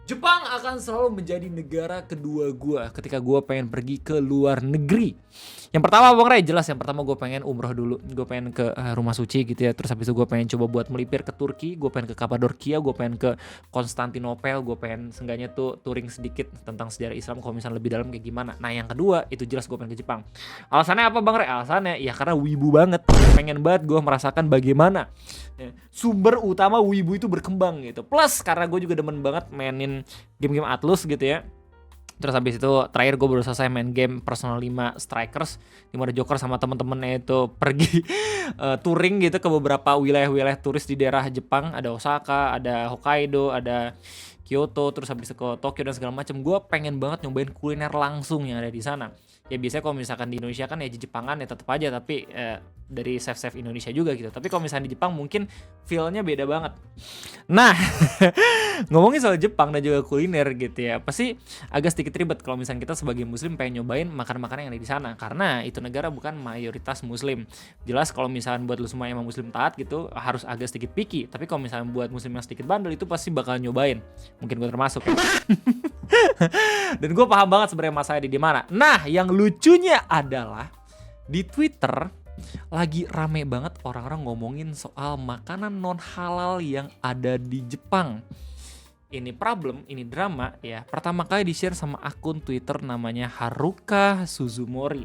Jepang akan selalu menjadi negara kedua gue ketika gue pengen pergi ke luar negeri. Yang pertama Bang Ray, jelas yang pertama gue pengen umroh dulu. Gue pengen ke rumah suci gitu ya. Terus habis itu gue pengen coba buat melipir ke Turki. Gue pengen ke Kapadokia, gue pengen ke Konstantinopel. Gue pengen seenggaknya tuh touring sedikit tentang sejarah Islam kalau misalnya lebih dalam kayak gimana. Nah yang kedua itu jelas gue pengen ke Jepang. Alasannya apa Bang Ray? Alasannya ya karena wibu banget. Pengen banget gue merasakan bagaimana sumber utama wibu itu berkembang gitu. Plus karena gue juga demen banget mainin game-game Atlus gitu ya. Terus habis itu terakhir gue baru selesai main game Persona 5 Strikers, dimana Joker sama temen-temennya itu pergi touring gitu ke beberapa wilayah-wilayah turis di daerah Jepang. Ada Osaka, ada Hokkaido, ada Kyoto, terus habis itu ke Tokyo dan segala macam. Gue pengen banget nyobain kuliner langsung yang ada di sana. Ya biasanya kalau misalkan di Indonesia kan ya Jepangan ya tetap aja, tapi dari chef-chef Indonesia juga gitu. Tapi kalau misalnya di Jepang mungkin feel-nya beda banget. Nah, ngomongin soal Jepang dan juga kuliner gitu ya, pasti agak sedikit ribet kalau misalnya kita sebagai muslim pengen nyobain makanan-makanan yang ada di sana, karena itu negara bukan mayoritas muslim. Jelas kalau misalnya buat lu semua yang muslim taat gitu harus agak sedikit picky, tapi kalau misalnya buat muslim yang sedikit bandel itu pasti bakal nyobain. Mungkin gue termasuk ya. Dan gue paham banget sebenarnya masalahnya di mana. Nah, yang lucunya adalah di Twitter lagi rame banget orang-orang ngomongin soal makanan non halal yang ada di Jepang. Ini problem, ini drama ya. Pertama kali di-share sama akun Twitter namanya Haruka Suzumori.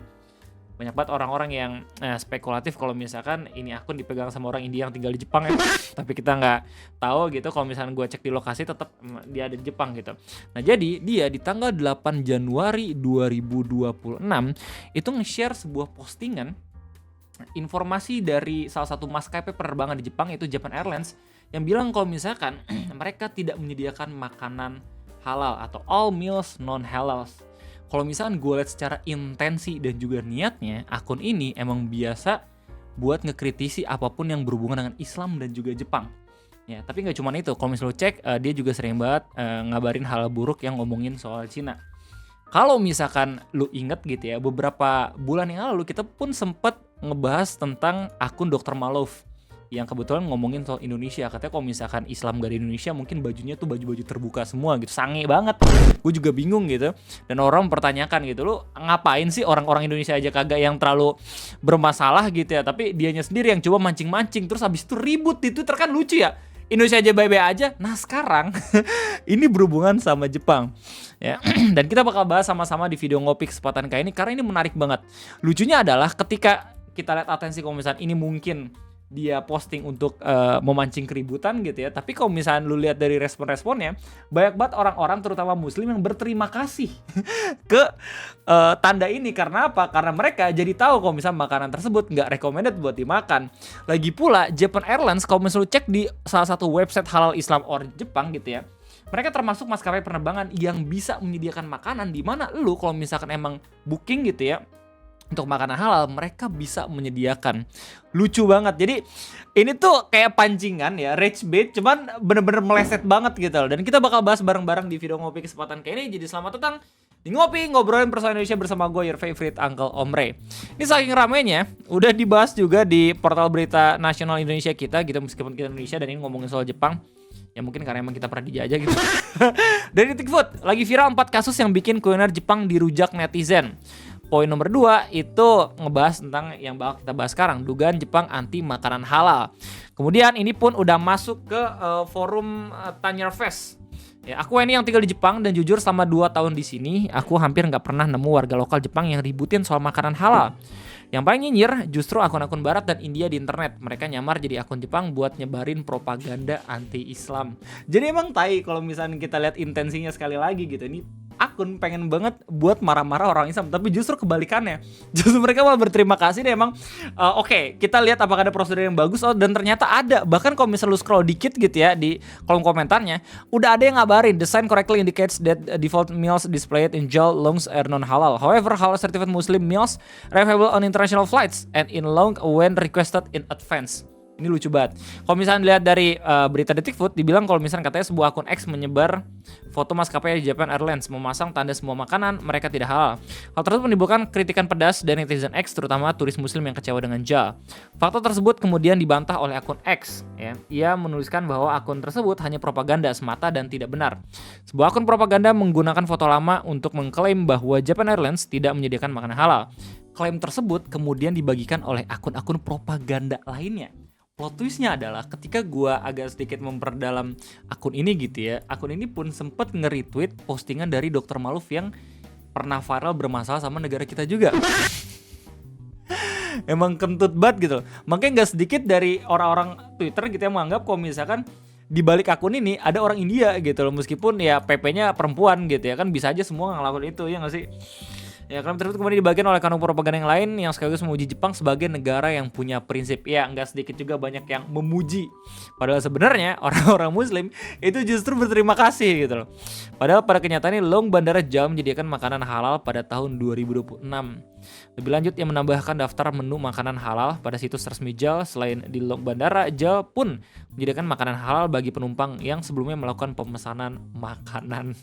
Banyak banget orang-orang yang spekulatif kalau misalkan ini akun dipegang sama orang India yang tinggal di Jepang ya. Tapi kita nggak tahu gitu. Kalau misalkan gue cek di lokasi tetap dia ada di Jepang gitu. Nah jadi dia di tanggal 8 Januari 2026 itu nge-share sebuah postingan informasi dari salah satu maskapai penerbangan di Jepang, yaitu Japan Airlines, yang bilang kalau misalkan mereka tidak menyediakan makanan halal atau all meals non halal. Kalau misalkan gue lihat secara intensi dan juga niatnya, akun ini emang biasa buat ngekritisi apapun yang berhubungan dengan Islam dan juga Jepang. Ya, tapi nggak cuma itu. Kalau misalnya lo cek, dia juga sering banget ngabarin hal buruk yang ngomongin soal Cina. Kalau misalkan lu inget gitu ya, beberapa bulan yang lalu kita pun sempet ngebahas tentang akun Dr. Malov yang kebetulan ngomongin soal Indonesia. Katanya kalau misalkan Islam gak di Indonesia mungkin bajunya tuh baju-baju terbuka semua gitu. Sange banget. Gue juga bingung gitu. Dan orang mempertanyakan gitu, lu ngapain sih orang-orang Indonesia aja kagak yang terlalu bermasalah gitu ya, tapi dianya sendiri yang coba mancing-mancing. Terus habis itu ribut di Twitter, kan lucu ya. Indonesia aja baik-baik aja. Nah sekarang ini berhubungan sama Jepang ya. Dan kita bakal bahas sama-sama di video ngopi kesempatan kali ini karena ini menarik banget. Lucunya adalah ketika kita lihat atensi, kalau misalnya ini mungkin dia posting untuk memancing keributan gitu ya, tapi kalau misalnya lu lihat dari respon-responnya, banyak banget orang-orang terutama muslim yang berterima kasih ke tanda ini. Karena apa? Karena mereka jadi tahu kalau misalnya makanan tersebut nggak recommended buat dimakan. Lagi pula Japan Airlines, kalau misalnya lu cek di salah satu website halal Islam or Jepang gitu ya, mereka termasuk maskapai penerbangan yang bisa menyediakan makanan, di mana lu kalau misalkan emang booking gitu ya untuk makanan halal, mereka bisa menyediakan. Lucu banget. Jadi ini tuh kayak pancingan ya, rage bait, cuman bener-bener meleset banget gitu loh. Dan kita bakal bahas bareng-bareng di video ngopi kesempatan kayak ini. Jadi selamat datang di Ngopi, ngobrolin persoalan Indonesia bersama gue, your favorite Uncle Om Ray. Ini saking ramainya, udah dibahas juga di portal berita nasional Indonesia kita gitu, meskipun kita Indonesia dan ini ngomongin soal Jepang. Ya mungkin karena emang kita pernah dijajah gitu. Dari Detik Food, lagi viral 4 kasus yang bikin kuliner Jepang dirujak netizen. Poin nomor 2 itu ngebahas tentang yang bakal kita bahas sekarang, dugaan Jepang anti makanan halal. Kemudian ini pun udah masuk ke forum Tanya Fest. Ya, aku ini yang tinggal di Jepang dan jujur selama 2 tahun di sini, aku hampir nggak pernah nemu warga lokal Jepang yang ributin soal makanan halal. Yang paling nyinyir justru akun-akun Barat dan India di internet. Mereka nyamar jadi akun Jepang buat nyebarin propaganda anti-Islam. Jadi emang tai kalau misalnya kita lihat intensinya sekali lagi gitu. Ini akun pengen banget buat marah-marah orang Islam, tapi justru kebalikannya. Justru mereka malah berterima kasih deh emang. Oke, kita lihat apakah ada prosedur yang bagus, dan ternyata ada. Bahkan kalau misalnya lu scroll dikit gitu ya di kolom komentarnya, udah ada yang ngabarin the sign correctly indicates that default meals displayed in JAL lounge are non-halal. However, halal certified Muslim meals are available on international flights and in lounge when requested in advance. Ini lucu banget. Kalau misalnya dilihat dari berita Detik Food, dibilang kalau misalnya katanya sebuah akun X menyebar foto maskapai Japan Airlines memasang tanda semua makanan mereka tidak halal. Hal tersebut menimbulkan kritikan pedas dari netizen X, terutama turis muslim yang kecewa dengan JAL. Fakta tersebut kemudian dibantah oleh akun X. Ya. Ia menuliskan bahwa akun tersebut hanya propaganda semata dan tidak benar. Sebuah akun propaganda menggunakan foto lama untuk mengklaim bahwa Japan Airlines tidak menyediakan makanan halal. Klaim tersebut kemudian dibagikan oleh akun-akun propaganda lainnya. Plot twistnya adalah ketika gua agak sedikit memperdalam akun ini gitu ya, akun ini pun sempat nge-retweet postingan dari Dr. Maluf yang pernah viral bermasalah sama negara kita juga. Emang kentut banget gitu. Makanya gak sedikit dari orang-orang Twitter gitu yang menganggap kalau misalkan di balik akun ini ada orang India gitu loh, meskipun ya PP-nya perempuan gitu ya, kan bisa aja semua ngelakuin itu, ya gak sih? Ya, klaim tersebut kemudian dibagikan oleh kanal propaganda yang lain yang sekaligus memuji Jepang sebagai negara yang punya prinsip. Ya, nggak sedikit juga banyak yang memuji. Padahal sebenarnya orang-orang Muslim itu justru berterima kasih gitu loh. Padahal pada kenyataannya Long Bandara JAL menyediakan makanan halal pada tahun 2026. Lebih lanjut, yang menambahkan daftar menu makanan halal pada situs resmi JAL. Selain di Long Bandara, JAL pun menyediakan makanan halal bagi penumpang yang sebelumnya melakukan pemesanan makanan.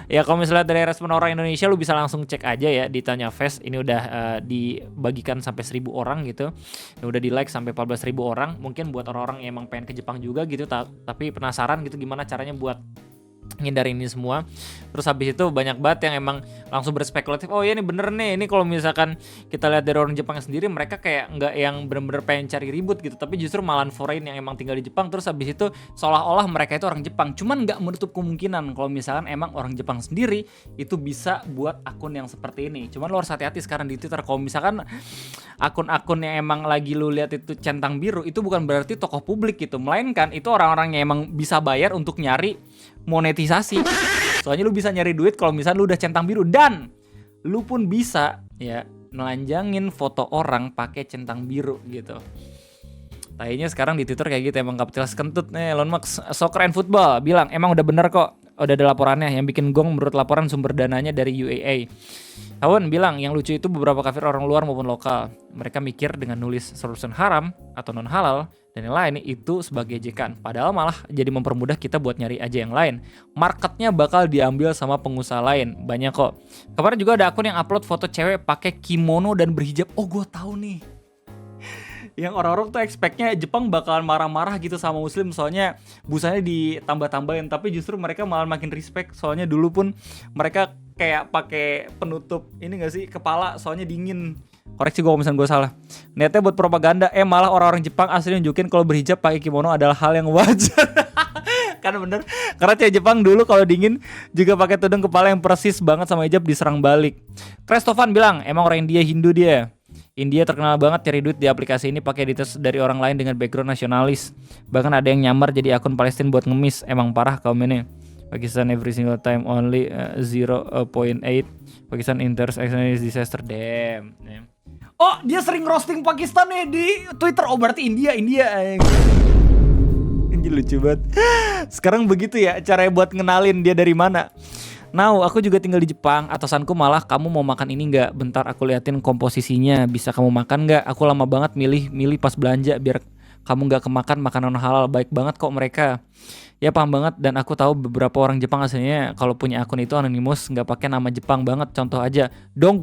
Ya, kalau misalnya dari respon orang Indonesia, lu bisa langsung cek aja ya di Tanya Fest. Ini udah dibagikan sampai 1.000 orang gitu. Ini udah di like sampai 14.000 orang. Mungkin buat orang-orang yang emang pengen ke Jepang juga gitu, tapi penasaran gitu gimana caranya buat ngindarin ini semua. Terus habis itu banyak banget yang emang langsung berspekulatif, oh ya ini bener nih, ini kalau misalkan kita lihat dari orang Jepang sendiri, mereka kayak nggak yang bener-bener pengen cari ribut gitu, tapi justru malah foreign yang emang tinggal di Jepang. Terus habis itu seolah-olah mereka itu orang Jepang. Cuman nggak menutup kemungkinan kalau misalkan emang orang Jepang sendiri itu bisa buat akun yang seperti ini. Cuman lo harus hati-hati sekarang di Twitter. Kalau misalkan akun-akun yang emang lagi lu lihat itu centang biru, itu bukan berarti tokoh publik gitu, melainkan itu orang-orang yang emang bisa bayar untuk nyari monetisasi. Soalnya lu bisa nyari duit kalau misalnya lu udah centang biru, dan lu pun bisa ya nelanjangin foto orang pakai centang biru gitu. Kayaknya sekarang di Twitter kayak gitu emang kapitalis kentut nih. Elon Musk, Soccer and Football bilang emang udah bener kok, udah ada laporannya. Yang bikin gong menurut laporan sumber dananya dari UAA. Tawon bilang yang lucu itu beberapa kafir orang luar maupun lokal. Mereka mikir dengan nulis solution haram atau non halal dan yang lain itu sebagai ejekan. Padahal malah jadi mempermudah kita buat nyari aja yang lain. Marketnya bakal diambil sama pengusaha lain. Banyak kok. Kemarin juga ada akun yang upload foto cewek pakai kimono dan berhijab. Oh, gue tahu nih. Yang orang-orang tuh expect-nya Jepang bakalan marah-marah gitu sama Muslim, soalnya busanya ditambah-tambahin, tapi justru mereka malah makin respect. Soalnya dulu pun mereka kayak pakai penutup ini gak sih kepala, soalnya dingin. Koreksi gue kalau misalnya gue salah. Niatnya buat propaganda, malah orang-orang Jepang asli nunjukin kalau berhijab pakai kimono adalah hal yang wajar. Kan bener, karena cewek Jepang dulu kalau dingin juga pakai tudung kepala yang persis banget sama hijab, diserang balik. Kristofan bilang emang orang India Hindu dia. India terkenal banget cari duit di aplikasi ini pakai details dari orang lain dengan background nasionalis. Bahkan ada yang nyamar jadi akun Palestina buat ngemis. Emang parah kaum ini. Pakistan every single time only 0.8. Pakistan intersectional disaster. Damn. Oh, dia sering roasting Pakistan nih di Twitter. Oh, berarti India. Ini lucu banget. Sekarang begitu ya caranya buat ngenalin dia dari mana. Now, aku juga tinggal di Jepang. Atasanku malah, kamu mau makan ini nggak? Bentar aku liatin komposisinya. Bisa kamu makan nggak? Aku lama banget milih pas belanja biar kamu nggak kemakan makanan halal. Baik banget kok mereka. Ya paham banget, dan aku tahu beberapa orang Jepang aslinya kalau punya akun itu anonymous, nggak pakai nama Jepang banget. Contoh aja, dong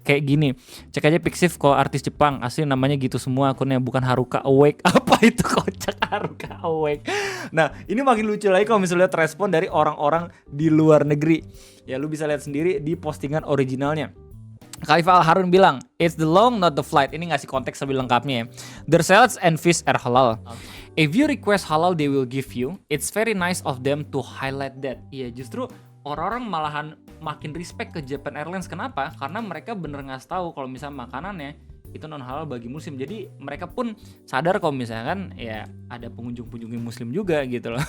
kayak gini. Cek aja Pixiv kalau artis Jepang asli namanya gitu semua akunnya, bukan Haruka Awake. Apa itu kocak Haruka Awake? Nah, ini makin lucu lagi kalau misalnya lihat respon dari orang-orang di luar negeri. Ya lu bisa lihat sendiri di postingan originalnya. Khalifah Al-Harun bilang, it's the long not the flight. Ini ngasih konteks lebih lengkapnya ya. Their salads and fish are halal. If you request halal, they will give you. It's very nice of them to highlight that. Iya, justru orang-orang malahan makin respect ke Japan Airlines. Kenapa? Karena mereka bener ngasih tahu kalau misalnya makanannya itu non halal bagi muslim. Jadi mereka pun sadar kalau misalkan ya ada pengunjung-pengunjung muslim juga gitu loh.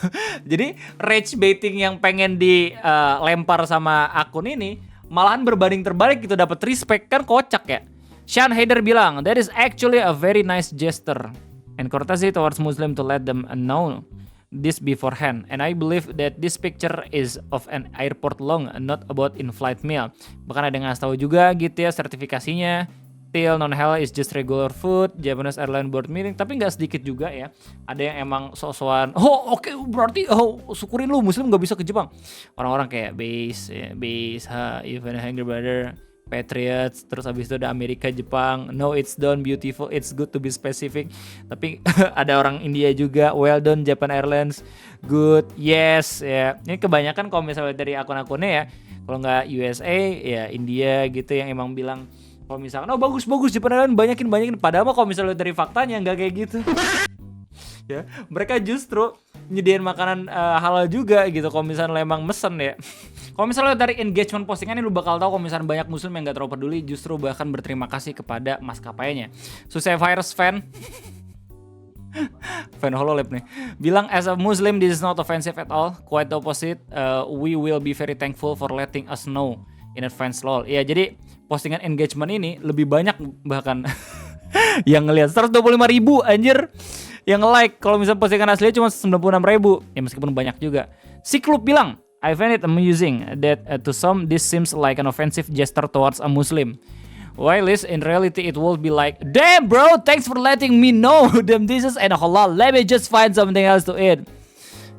Jadi rage baiting yang pengen dilempar sama akun ini malahan berbanding terbalik gitu, dapat respect. Kan kocak ya. Sean Haider bilang, that is actually a very nice gesture and courtesy towards Muslim to let them know this beforehand. And I believe that this picture is of an airport long, not about in-flight meal. Bahkan ada yang ngasih tahu juga gitu ya sertifikasinya. still non-halal is just regular food. Japanese airline board meeting, tapi nggak sedikit juga ya. Ada yang emang sok-sokan. Oh oke, berarti syukurin lu Muslim nggak bisa ke Jepang. Orang-orang kayak base, even Hungry Brother, Patriots, terus habis itu ada Amerika, Jepang. No, it's done beautiful. It's good to be specific. Tapi ada orang India juga. Well done Japan Airlines. Good. Yes. Ya. Ini kebanyakan kalau misalnya dari akun-akunnya ya. Kalau nggak USA ya India gitu yang emang bilang kalau misalkan bagus Japan Airlines banyakin. Padahal kalau misalnya dari faktanya nggak kayak gitu. Ya, mereka justru nyediain makanan halal juga gitu kalau misalnya emang mesen ya. Kalau misalnya dari engagement postingan ini lu bakal tahu kalau misalnya banyak muslim yang gak terlalu peduli justru bahkan berterima kasih kepada maskapainya. Susah virus fan Hololab nih bilang, as a Muslim this is not offensive at all, quite the opposite. We will be very thankful for letting us know in advance lol. Ya jadi postingan engagement ini lebih banyak bahkan yang ngelihat 125.000 anjir yang like. Kalau misalnya postingan aslinya cuma 96.000 ya meskipun banyak juga. Si Klub bilang, I find it amusing that to some this seems like an offensive gesture towards a Muslim. While in reality it will be like, damn bro, thanks for letting me know them dishes and halal. Let me just find something else to eat.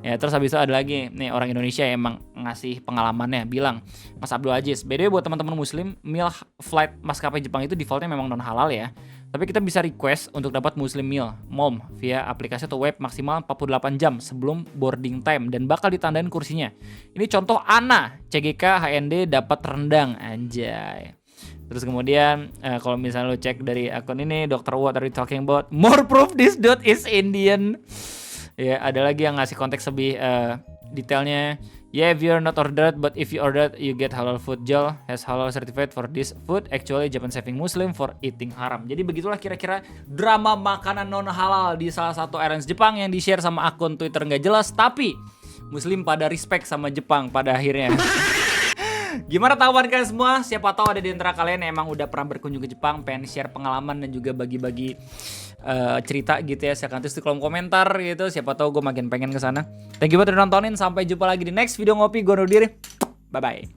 Ya terus habis itu ada lagi nih orang Indonesia yang emang ngasih pengalamannya, bilang, Mas Abdul Aziz, by the way buat teman-teman Muslim, meal flight maskapai Jepang itu defaultnya memang non halal ya. Tapi kita bisa request untuk dapat Muslim meal mom via aplikasi atau web maksimal 48 jam sebelum boarding time dan bakal ditandain kursinya. Ini contoh Ana, CGK HND dapat rendang anjay. Terus kemudian kalau misalnya lo cek dari akun ini, Dr. What are you talking about? More proof this dude is Indian. Ya ada lagi yang ngasih konteks lebih detailnya. Yeah, if you're not ordered, but if you ordered, you get halal food. JAL has halal certificate for this food. Actually, Japan saving Muslim for eating haram. Jadi begitulah kira-kira drama makanan non halal di salah satu airlines Jepang yang di-share sama akun Twitter nggak jelas, tapi Muslim pada respect sama Jepang pada akhirnya. Gimana tanggapan kalian semua? Siapa tahu ada di antara kalian yang emang udah pernah berkunjung ke Jepang, pengen share pengalaman dan juga bagi-bagi cerita gitu ya. Silahkan tulis di kolom komentar gitu. Siapa tahu gue makin pengen ke sana. Thank you buat udah nontonin. Sampai jumpa lagi di next video ngopi. Gue undur diri. Bye bye.